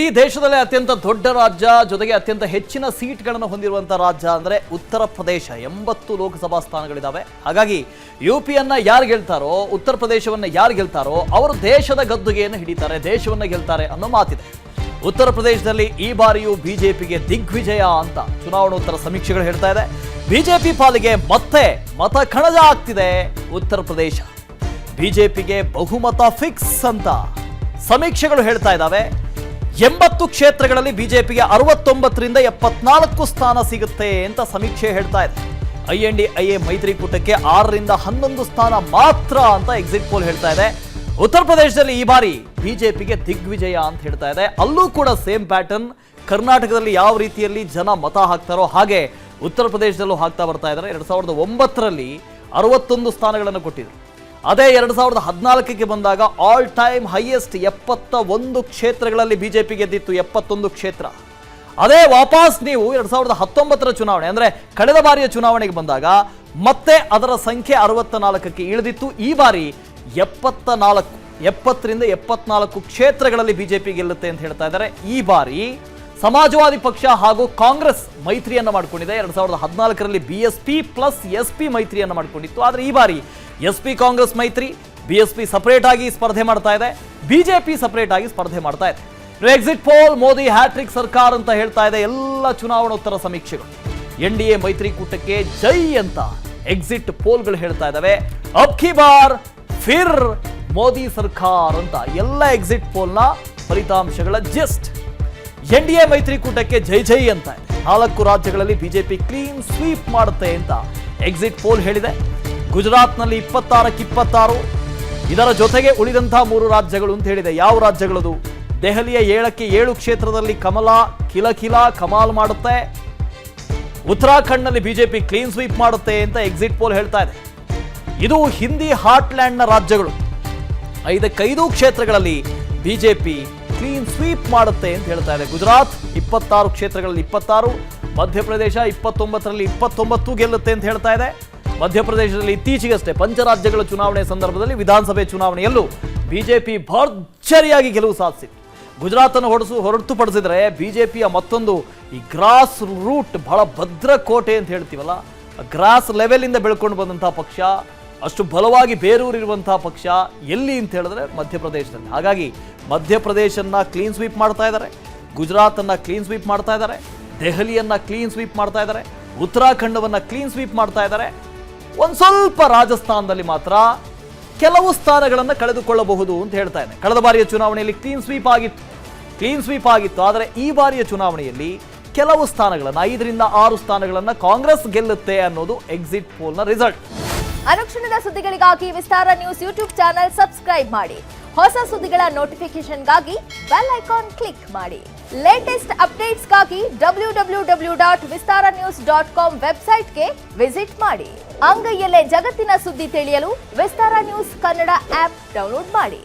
ಇಡೀ ದೇಶದಲ್ಲೇ ಅತ್ಯಂತ ದೊಡ್ಡ ರಾಜ್ಯ, ಜೊತೆಗೆ ಅತ್ಯಂತ ಹೆಚ್ಚಿನ ಸೀಟ್ಗಳನ್ನು ಹೊಂದಿರುವಂತಹ ರಾಜ್ಯ ಅಂದ್ರೆ ಉತ್ತರ ಪ್ರದೇಶ. 80 ಲೋಕಸಭಾ ಸ್ಥಾನಗಳಿದಾವೆ. ಹಾಗಾಗಿ ಯುಪಿಯನ್ನ ಯಾರು ಗೆಲ್ತಾರೋ, ಉತ್ತರ ಪ್ರದೇಶವನ್ನ ಯಾರು ಗೆಲ್ತಾರೋ ಅವರು ದೇಶದ ಗದ್ದುಗೆಯನ್ನು ಹಿಡಿತಾರೆ, ದೇಶವನ್ನ ಗೆಲ್ತಾರೆ ಅನ್ನೋ ಮಾತಿದೆ. ಉತ್ತರ ಪ್ರದೇಶದಲ್ಲಿ ಈ ಬಾರಿಯೂ ಬಿಜೆಪಿಗೆ ದಿಗ್ವಿಜಯ ಅಂತ ಚುನಾವಣೋತ್ತರ ಸಮೀಕ್ಷೆಗಳು ಹೇಳ್ತಾ ಇದೆ. ಬಿಜೆಪಿ ಪಾಲಿಗೆ ಮತ್ತೆ ಮತ ಕಣಜ ಆಗ್ತಿದೆ ಉತ್ತರ ಪ್ರದೇಶ. ಬಿಜೆಪಿಗೆ ಬಹುಮತ ಫಿಕ್ಸ್ ಅಂತ ಸಮೀಕ್ಷೆಗಳು ಹೇಳ್ತಾ ಇದ್ದಾವೆ. 80 ಕ್ಷೇತ್ರಗಳಲ್ಲಿ ಬಿಜೆಪಿಗೆ 69ರಿಂದ 74 ಸ್ಥಾನ ಸಿಗುತ್ತೆ ಅಂತ ಸಮೀಕ್ಷೆ ಹೇಳ್ತಾ ಇದೆ. INDIA ಮೈತ್ರಿಕೂಟಕ್ಕೆ 6ರಿಂದ 11 ಸ್ಥಾನ ಮಾತ್ರ ಅಂತ ಎಕ್ಸಿಟ್ ಪೋಲ್ ಹೇಳ್ತಾ ಇದೆ. ಉತ್ತರ ಪ್ರದೇಶದಲ್ಲಿ ಈ ಬಾರಿ ಬಿಜೆಪಿಗೆ ದಿಗ್ವಿಜಯ ಅಂತ ಹೇಳ್ತಾ ಇದೆ. ಅಲ್ಲೂ ಕೂಡ ಸೇಮ್ ಪ್ಯಾಟರ್ನ್. ಕರ್ನಾಟಕದಲ್ಲಿ ಯಾವ ರೀತಿಯಲ್ಲಿ ಜನ ಮತ ಹಾಕ್ತಾರೋ ಹಾಗೆ ಉತ್ತರ ಪ್ರದೇಶದಲ್ಲೂ ಹಾಕ್ತಾ ಬರ್ತಾ ಇದ್ದಾರೆ. 2009ರಲ್ಲಿ 61 ಸ್ಥಾನಗಳನ್ನು ಕೊಟ್ಟಿದ್ರು. ಅದೇ 2014ಕ್ಕೆ ಬಂದಾಗ ಆಲ್ ಟೈಮ್ ಹೈಯೆಸ್ಟ್ 71 ಕ್ಷೇತ್ರಗಳಲ್ಲಿ ಬಿಜೆಪಿ ಗೆದ್ದಿತ್ತು, 71 ಕ್ಷೇತ್ರ. ಅದೇ ವಾಪಸ್ ನೀವು 2019ರ ಚುನಾವಣೆ ಅಂದ್ರೆ ಕಳೆದ ಬಾರಿಯ ಚುನಾವಣೆಗೆ ಬಂದಾಗ ಮತ್ತೆ ಅದರ ಸಂಖ್ಯೆ 64ಕ್ಕೆ ಇಳಿದಿತ್ತು. ಈ ಬಾರಿ 70ರಿಂದ 74 ಕ್ಷೇತ್ರಗಳಲ್ಲಿ ಬಿಜೆಪಿ ಗೆಲ್ಲುತ್ತೆ ಅಂತ ಹೇಳ್ತಾ ಇದ್ದಾರೆ. ಈ ಬಾರಿ ಸಮಾಜವಾದಿ ಪಕ್ಷ ಹಾಗೂ ಕಾಂಗ್ರೆಸ್ ಮೈತ್ರಿಯನ್ನ ಮಾಡಿಕೊಂಡಿದೆ. 2014ರಲ್ಲಿ BSP ಪ್ಲಸ್ SP ಮೈತ್ರಿಯನ್ನ ಮಾಡಿಕೊಂಡಿತ್ತು. ಆದರೆ ಈ ಬಾರಿ SP ಕಾಂಗ್ರೆಸ್ ಮೈತ್ರಿ, BSP ಸಪರೇಟ್ ಆಗಿ ಸ್ಪರ್ಧೆ ಮಾಡ್ತಾ ಇದೆ, ಬಿಜೆಪಿ ಸಪರೇಟ್ ಆಗಿ ಸ್ಪರ್ಧೆ ಮಾಡ್ತಾ ಇದೆ. ಎಕ್ಸಿಟ್ ಪೋಲ್ ಮೋದಿ ಹ್ಯಾಟ್ರಿಕ್ ಸರ್ಕಾರ ಅಂತ ಹೇಳ್ತಾ ಇದೆ ಎಲ್ಲ ಚುನಾವಣೋತ್ತರ ಸಮೀಕ್ಷೆಗಳು. NDA ಮೈತ್ರಿಕೂಟಕ್ಕೆ ಜೈ ಅಂತ ಎಕ್ಸಿಟ್ ಪೋಲ್ಗಳು ಹೇಳ್ತಾ ಇದ್ದಾವೆ. ಅಬ್ ಕಿ ಬಾರ್ ಫಿರ್ ಮೋದಿ ಸರ್ಕಾರ ಅಂತ ಎಲ್ಲ ಎಕ್ಸಿಟ್ ಪೋಲ್ನ ಫಲಿತಾಂಶಗಳ ಜಸ್ಟ್. NDA ಮೈತ್ರಿಕೂಟಕ್ಕೆ ಜೈ ಜೈ ಅಂತ ಇದೆ. 4 ರಾಜ್ಯಗಳಲ್ಲಿ ಬಿಜೆಪಿ ಕ್ಲೀನ್ ಸ್ವೀಪ್ ಮಾಡುತ್ತೆ ಅಂತ ಎಕ್ಸಿಟ್ ಪೋಲ್ ಹೇಳಿದೆ. ಗುಜರಾತ್ನಲ್ಲಿ 26ಕ್ಕೆ 26, ಇದರ ಜೊತೆಗೆ ಉಳಿದಂತಹ 3 ರಾಜ್ಯಗಳು ಅಂತ ಹೇಳಿದೆ. ಯಾವ ರಾಜ್ಯಗಳದು? ದೆಹಲಿಯ 7ಕ್ಕೆ 7 ಕ್ಷೇತ್ರದಲ್ಲಿ ಕಿಲ ಕಮಾಲ್ ಮಾಡುತ್ತೆ. ಉತ್ತರಾಖಂಡ್ನಲ್ಲಿ ಬಿಜೆಪಿ ಕ್ಲೀನ್ ಸ್ವೀಪ್ ಮಾಡುತ್ತೆ ಅಂತ ಎಕ್ಸಿಟ್ ಪೋಲ್ ಹೇಳ್ತಾ ಇದೆ. ಇದು ಹಿಂದಿ ಹಾರ್ಟ್ಲ್ಯಾಂಡ್ನ ರಾಜ್ಯಗಳು. 5ಕ್ಕೆ 5 ಕ್ಷೇತ್ರಗಳಲ್ಲಿ ಬಿಜೆಪಿ ಕ್ಲೀನ್ ಸ್ವೀಪ್ ಮಾಡುತ್ತೆ ಅಂತ ಹೇಳ್ತಾ ಇದೆ. ಗುಜರಾತ್ 26 ಕ್ಷೇತ್ರಗಳಲ್ಲಿ 26, ಮಧ್ಯಪ್ರದೇಶ 29ರಲ್ಲಿ 29 ಗೆಲ್ಲುತ್ತೆ ಅಂತ ಹೇಳ್ತಾ ಇದೆ. ಮಧ್ಯಪ್ರದೇಶದಲ್ಲಿ ಇತ್ತೀಚೆಗಷ್ಟೇ ಪಂಚರಾಜ್ಯಗಳ ಚುನಾವಣೆ ಸಂದರ್ಭದಲ್ಲಿ ವಿಧಾನಸಭೆ ಚುನಾವಣೆಯಲ್ಲೂ ಬಿಜೆಪಿ ಭರ್ಜರಿಯಾಗಿ ಗೆಲುವು ಸಾಧಿಸಿತ್ತು. ಗುಜರಾತನ್ನು ಹೊರತುಪಡಿಸಿದ್ರೆ ಬಿಜೆಪಿಯ ಮತ್ತೊಂದು ಈ ಗ್ರಾಸ್ ರೂಟ್, ಬಹಳ ಭದ್ರಕೋಟೆ ಅಂತ ಹೇಳ್ತೀವಲ್ಲ, ಗ್ರಾಸ್ ಲೆವೆಲ್ ಇಂದ ಬೆಳ್ಕೊಂಡು ಬಂದಂತಹ ಪಕ್ಷ, ಅಷ್ಟು ಬಲವಾಗಿ ಬೇರೂರಿರುವಂತಹ ಪಕ್ಷ ಎಲ್ಲಿ ಅಂತ ಹೇಳಿದ್ರೆ ಮಧ್ಯಪ್ರದೇಶದಲ್ಲಿ. ಹಾಗಾಗಿ ಮಧ್ಯಪ್ರದೇಶನ್ನ ಕ್ಲೀನ್ ಸ್ವೀಪ್ ಮಾಡ್ತಾ ಇದ್ದಾರೆ, ಗುಜರಾತನ್ನ ಕ್ಲೀನ್ ಸ್ವೀಪ್ ಮಾಡ್ತಾ ಇದ್ದಾರೆ, ದೆಹಲಿಯನ್ನ ಕ್ಲೀನ್ ಸ್ವೀಪ್ ಮಾಡ್ತಾ ಇದ್ದಾರೆ, ಉತ್ತರಾಖಂಡವನ್ನ ಕ್ಲೀನ್ ಸ್ವೀಪ್ ಮಾಡ್ತಾ ಇದ್ದಾರೆ. ಒಂದು ಸ್ವಲ್ಪ ರಾಜಸ್ಥಾನದಲ್ಲಿ ಮಾತ್ರ ಕೆಲವು ಸ್ಥಾನಗಳನ್ನು ಕಳೆದುಕೊಳ್ಳಬಹುದು ಅಂತ ಹೇಳ್ತಾ ಇದೆ. ಕಳೆದ ಬಾರಿಯ ಚುನಾವಣೆಯಲ್ಲಿ ಕ್ಲೀನ್ ಸ್ವೀಪ್ ಆಗಿತ್ತು. ಆದರೆ ಈ ಬಾರಿಯ ಚುನಾವಣೆಯಲ್ಲಿ ಕೆಲವು ಸ್ಥಾನಗಳನ್ನು 5ರಿಂದ 6 ಸ್ಥಾನಗಳನ್ನು ಕಾಂಗ್ರೆಸ್ ಗೆಲ್ಲುತ್ತೆ ಅನ್ನೋದು ಎಕ್ಸಿಟ್ ಪೋಲ್ನ ರಿಸಲ್ಟ್. ಅನುಕ್ಷಣದ ಸುದ್ದಿಗಳಿಗಾಗಿ ವಿಸ್ತಾರ ನ್ಯೂಸ್ ಯೂಟ್ಯೂಬ್ ಚಾನೆಲ್ ಸಬ್ಸ್ಕ್ರೈಬ್ ಮಾಡಿ. ಹೊಸ ಸುದ್ದಿಗಳ ನೋಟಿಫಿಕೇಶನ್ಗಾಗಿ ಬೆಲ್ ಐಕಾನ್ ಕ್ಲಿಕ್ ಮಾಡಿ. ಲೇಟೆಸ್ಟ್ ಅಪ್ಡೇಟ್ಸ್ಗಾಗಿ www.vistaranews.com ವೆಬ್ಸೈಟ್ಗೆ ವಿಸಿಟ್ ಮಾಡಿ. ಅಂಗೈಯಲ್ಲೇ ಜಗತ್ತಿನ ಸುದ್ದಿ ತಿಳಿಯಲು ವಿಸ್ತಾರ ನ್ಯೂಸ್ ಕನ್ನಡ ಆಪ್ ಡೌನ್ಲೋಡ್ ಮಾಡಿ.